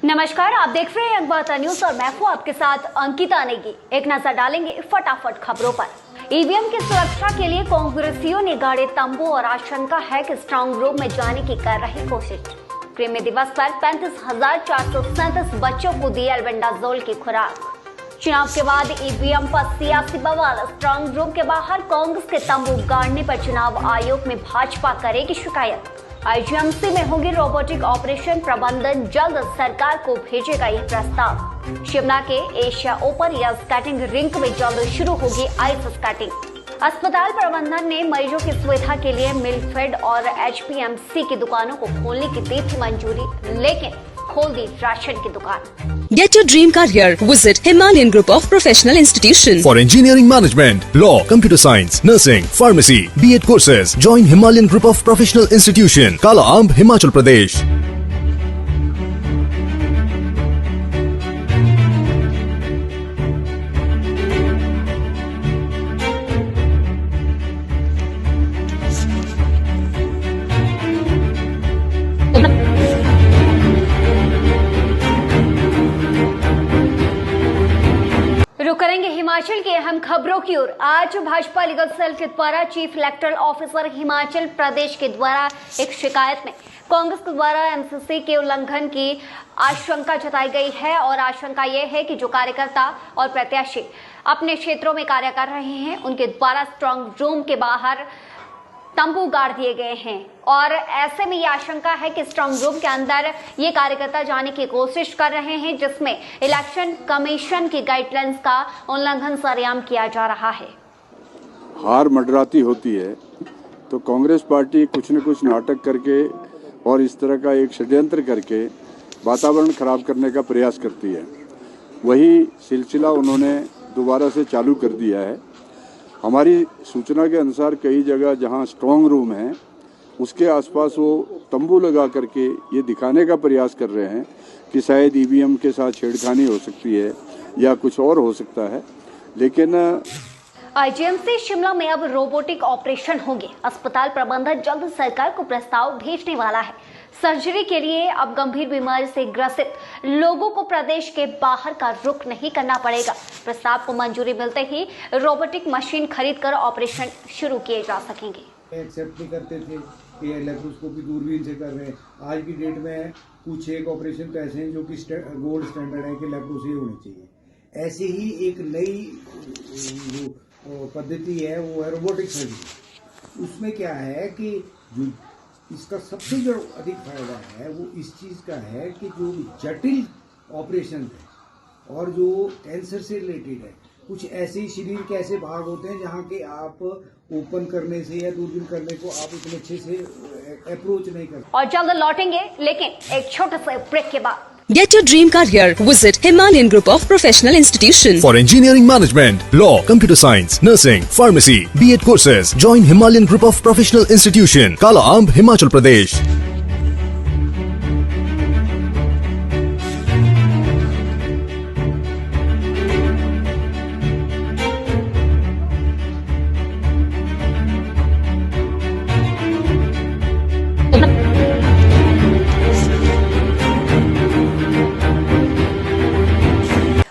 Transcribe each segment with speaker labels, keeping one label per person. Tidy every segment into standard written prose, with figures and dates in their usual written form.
Speaker 1: नमस्कार, आप देख रहे हैं अखबार न्यूज और मैं हूं आपके साथ अंकिता नेगी। एक नजर डालेंगे फटाफट खबरों पर। ईवीएम की सुरक्षा के लिए कांग्रेसियों ने गाड़े तंबू और आशंका है कि स्ट्रांग रूम में जाने की कर रही कोशिश। कृमि दिवस पर 35,437 बच्चों को दी एल्बेंडाजोल की खुराक। चुनाव के बाद ईवीएम पर सियासी बवाल। स्ट्रांग रूम के बाहर कांग्रेस के तंबू गाड़ने पर चुनाव आयोग में भाजपा करेगी शिकायत। आईजीएमसी में होगी रोबोटिक ऑपरेशन, प्रबंधन जल्द सरकार को भेजेगा यह प्रस्ताव। शिमला के एशिया ओपन या स्केटिंग रिंक में जल्द शुरू होगी आइस स्केटिंग। अस्पताल प्रबंधन ने मरीजों की सुविधा के लिए मिल्कफेड और एचपीएमसी की दुकानों को खोलने की दी थी मंजूरी, लेकिन खोल दी राशन की दुकान।
Speaker 2: Get your dream career. Visit Himalayan Group of Professional Institutions.
Speaker 3: For engineering management, law, computer science, nursing, pharmacy, B.Ed courses, join Himalayan Group of Professional Institution, Kala Amb, Himachal Pradesh.
Speaker 1: रुक करेंगे हिमाचल की अहम खबरों की ओर। आज Bhajpa legal cell के द्वारा chief electoral officer Himachal Pradesh के द्वारा एक शिकायत में कांग्रेस के द्वारा एमसीसी के उल्लंघन की आशंका जताई गई है और आशंका यह है कि जो कार्यकर्ता और प्रत्याशी अपने क्षेत्रों में कार्य कर रहे हैं उनके द्वारा स्ट्रांग रूम के बाहर तंबू गाड़ दिए गए हैं और ऐसे में ये आशंका है कि स्ट्रांग रूम के अंदर ये कार्यकर्ता जाने की कोशिश कर रहे हैं, जिसमें इलेक्शन कमीशन की गाइडलाइंस का उल्लंघन सरेआम किया जा रहा है।
Speaker 4: हार मंडराती होती है तो कांग्रेस पार्टी कुछ न कुछ नाटक करके और इस तरह का एक षड्यंत्र करके वातावरण खराब करने का प्रयास करती है। वही सिलसिला उन्होंने दोबारा से चालू कर दिया है। हमारी सूचना के अनुसार कई जगह जहां स्ट्रांग रूम है उसके आसपास वो तंबू लगा करके ये दिखाने का प्रयास कर रहे हैं कि शायद ईवीएम के साथ छेड़खानी हो सकती है या कुछ और हो सकता है, लेकिन
Speaker 1: आईजीएमसी शिमला में अब रोबोटिक ऑपरेशन होंगे। अस्पताल प्रबंधन जल्द सरकार को प्रस्ताव भेजने वाला है। सर्जरी के लिए अब गंभीर बीमारी से ग्रसित लोगों को प्रदेश के बाहर का रुख नहीं करना पड़ेगा। प्रस्ताव को मंजूरी मिलते ही रोबोटिक मशीन खरीदकर ऑपरेशन शुरू किए जा सकेंगे।
Speaker 5: एक्सेप्ट नहीं करते थे कि लेप्रोस्कोपी दूरबीन से कर रहे हैं। आज की डेट में कुछ एक ऑपरेशन तो ऐसे हैं जो कि गोल्ड स्टैंडर्ड है कि लेप्रो से होनी चाहिए। ऐसे ही एक नई पद्धति है, वो है रोबोटिक सर्जरी। उसमें क्या है कि जो इसका सबसे जो अधिक फायदा है वो इस चीज़ का है कि जो जटिल ऑपरेशन है और जो कैंसर से रिलेटेड है, कुछ ऐसे ही शरीर के ऐसे भाग होते हैं जहाँ के आप ओपन करने से या दूरबीन करने को आप इतने अच्छे से अप्रोच नहीं करते।
Speaker 1: और जल्द लौटेंगे, लेकिन एक छोटे से ब्रेक के बाद।
Speaker 2: Get your dream career. Visit Himalayan Group of Professional Institutions.
Speaker 3: For engineering management, law, computer science, nursing, pharmacy, B.Ed courses, join Himalayan Group of Professional Institution, Kala Amb, Himachal Pradesh.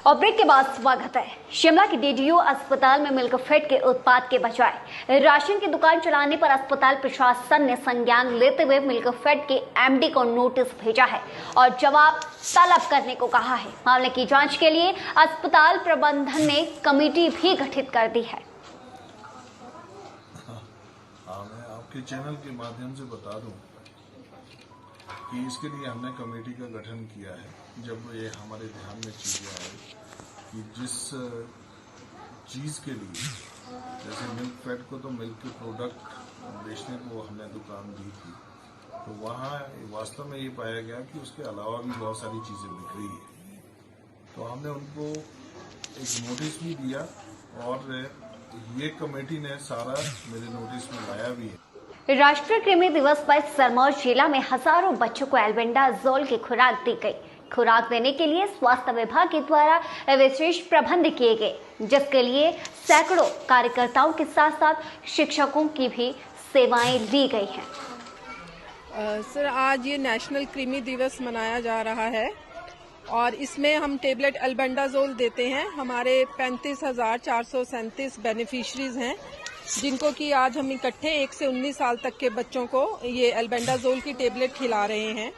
Speaker 1: और break के बाद स्वागत है। शिमला के DDU अस्पताल में Milkfed के उत्पाद के बजाय राशन की दुकान चलाने पर अस्पताल प्रशासन ने संज्ञान लेते हुए मिल्कफेड के एमडी को नोटिस भेजा है और जवाब तलब करने को कहा है। मामले की जांच के लिए अस्पताल प्रबंधन ने कमेटी भी गठित कर दी है।
Speaker 6: मैं आपके चैनल के माध्यम से बता दूं कि इसके लिए हमने कमेटी का गठन किया है। जब ये हमारे ध्यान में चीजें आई कि जिस चीज़ के लिए, जैसे मिल्क फैट को तो मिल्क के प्रोडक्ट बेचने को हमने दुकान दी थी, तो वहाँ वास्तव में ये पाया गया कि उसके अलावा भी बहुत सारी चीज़ें बिक रही है। तो हमने उनको एक नोटिस भी दिया और ये कमेटी ने सारा मेरे नोटिस में लाया भी है।
Speaker 1: राष्ट्रीय कृमि दिवस पर सिरमौर जिला में हजारों बच्चों को एल्बेंडाजोल की खुराक दी गई। खुराक देने के लिए स्वास्थ्य विभाग के द्वारा विशेष प्रबंध किए गए, जिसके लिए सैकड़ों कार्यकर्ताओं के साथ साथ शिक्षकों की भी सेवाएं ली गई हैं।
Speaker 7: सर, आज ये नेशनल कृमि दिवस मनाया जा रहा है और इसमें हम टेबलेट अल्बेंडाजोल देते हैं। हमारे 35,437 बेनिफिशरीज हैं, जिनको कि आज हम इकट्ठे 1 से 19 साल तक के बच्चों को ये अल्बेंडाजोल की टेबलेट खिला रहे हैं।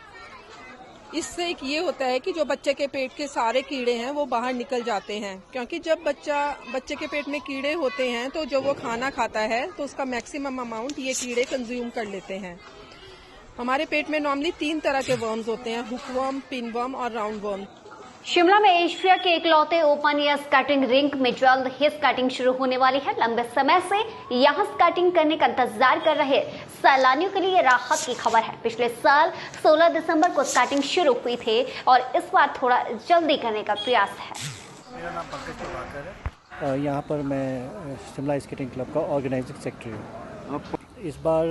Speaker 7: इससे एक ये होता है कि जो बच्चे के पेट के सारे कीड़े हैं वो बाहर निकल जाते हैं, क्योंकि जब बच्चे के पेट में कीड़े होते हैं तो जो वो खाना खाता है तो उसका मैक्सिमम अमाउंट ये कीड़े कंज्यूम कर लेते हैं। हमारे पेट में नॉर्मली 3 तरह के वर्म्स होते हैं, हुकवर्म, पिनवर्म और राउंड वर्म।
Speaker 1: शिमला में एशिया के इकलौते ओपन एयर स्केटिंग रिंक में जल्द ही स्केटिंग शुरू होने वाली है। लंबे समय से यहां स्केटिंग करने का इंतजार कर रहे सैलानियों के लिए राहत की खबर है। पिछले साल 16 दिसंबर को स्केटिंग शुरू हुई थी और इस बार थोड़ा जल्दी करने का प्रयास है।
Speaker 8: मेरा नाम पंकज प्रभाकर है। यहाँ पर मैं शिमला स्केटिंग क्लब का ऑर्गेनाइजिंग सेक्रेटरी हूँ। इस बार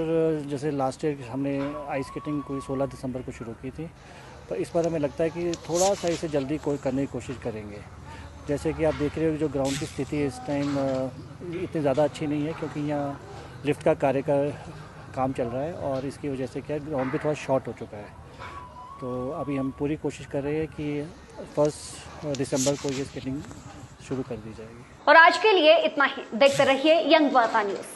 Speaker 8: जैसे लास्ट ईयर हमने आइस स्केटिंग कोई 16 दिसंबर को शुरू की थी, तो इस बार हमें लगता है कि थोड़ा सा इसे जल्दी कोई करने की कोशिश करेंगे। जैसे कि आप देख रहे हो जो ग्राउंड की स्थिति इस टाइम इतनी ज़्यादा अच्छी नहीं है, क्योंकि यहाँ लिफ्ट का कार्य का काम चल रहा है और इसकी वजह से क्या ग्राउंड भी थोड़ा शॉर्ट हो चुका है। तो अभी हम पूरी कोशिश कर रहे हैं कि 1 दिसंबर को ये स्केटिंग शुरू कर दी जाएगी।
Speaker 1: और आज के लिए इतना ही। देखते रहिए यंग वार्ता न्यूज़।